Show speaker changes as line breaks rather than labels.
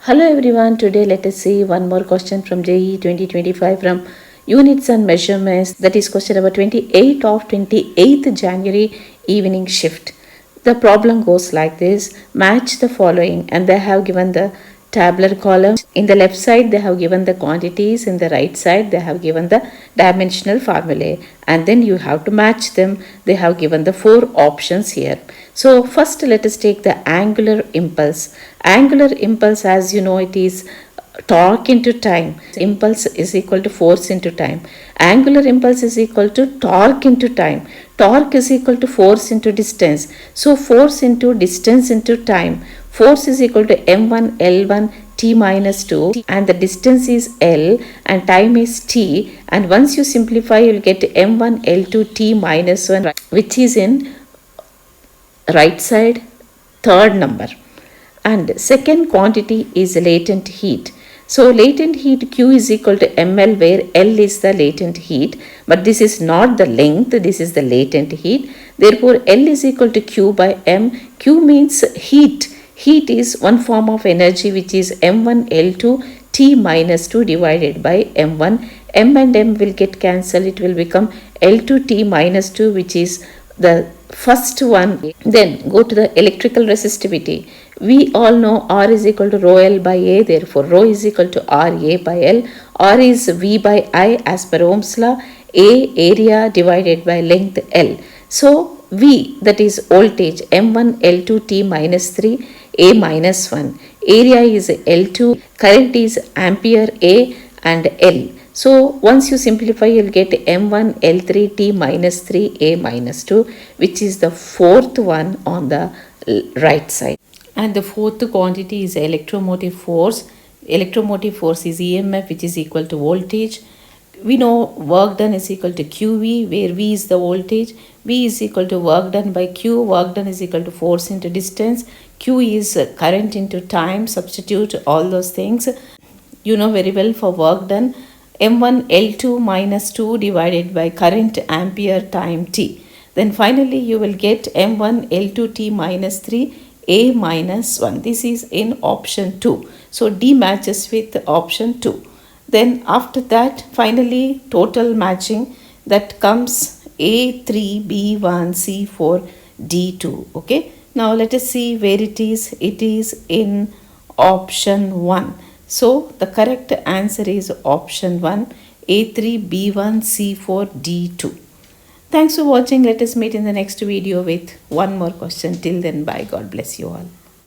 Hello everyone, today let us see one more question from JEE 2025 from Units and Measurements, that is question number 28 of 28th January evening shift. The problem goes like this: match the following, and they have given the tabular column. In the left side they have given the quantities, in the right side they have given the dimensional formulae, and then you have to match them. They have given the four options here. So first let us take the angular impulse. Angular impulse, as you know, it is torque into time. Impulse is equal to force into time. Angular impulse is equal to torque into time. Torque is equal to force into distance. So force into distance into time. Force is equal to m1 l1 t minus 2, and the distance is l and time is t, and once you simplify you will get m1 l2 t minus 1, which is in right side third number. And second quantity is latent heat. So latent heat Q is equal to ml, where L is the latent heat, but this is not the length, this is the latent heat. Therefore L is equal to Q by M. Q means heat. Heat is one form of energy, which is m1 L2 T minus 2 divided by m1. M and M will get cancelled, it will become L2 T minus 2, which is the first one. Then go to the electrical resistivity. We all know R is equal to rho L by A, therefore rho is equal to R A by L. R is V by I as per Ohm's law. A, area divided by length L. So V, that is voltage, M1 L2 T minus 3 A minus 1. Area is L2, current is ampere A and L. So once you simplify, you will get m1 L3 T minus 3 A minus 2, which is the fourth one on the right side. And the fourth quantity is electromotive force. Electromotive force is EMF, which is equal to voltage. We know work done is equal to QV, where V is the voltage. V is equal to work done by Q. Work done is equal to force into distance. Q is current into time. Substitute all those things. You know very well for work done, m1 L2 minus 2 divided by current ampere time t. Then finally you will get m1 L2 t minus 3 A minus 1. This is in option 2. So D matches with option 2. Then after that, finally total matching, that comes A3, B1, C4, D2. Okay. Now let us see where it is. It is in option 1. So the correct answer is option 1, A3, B1, C4, D2. Thanks for watching. Let us meet in the next video with one more question. Till then, bye. God bless you all.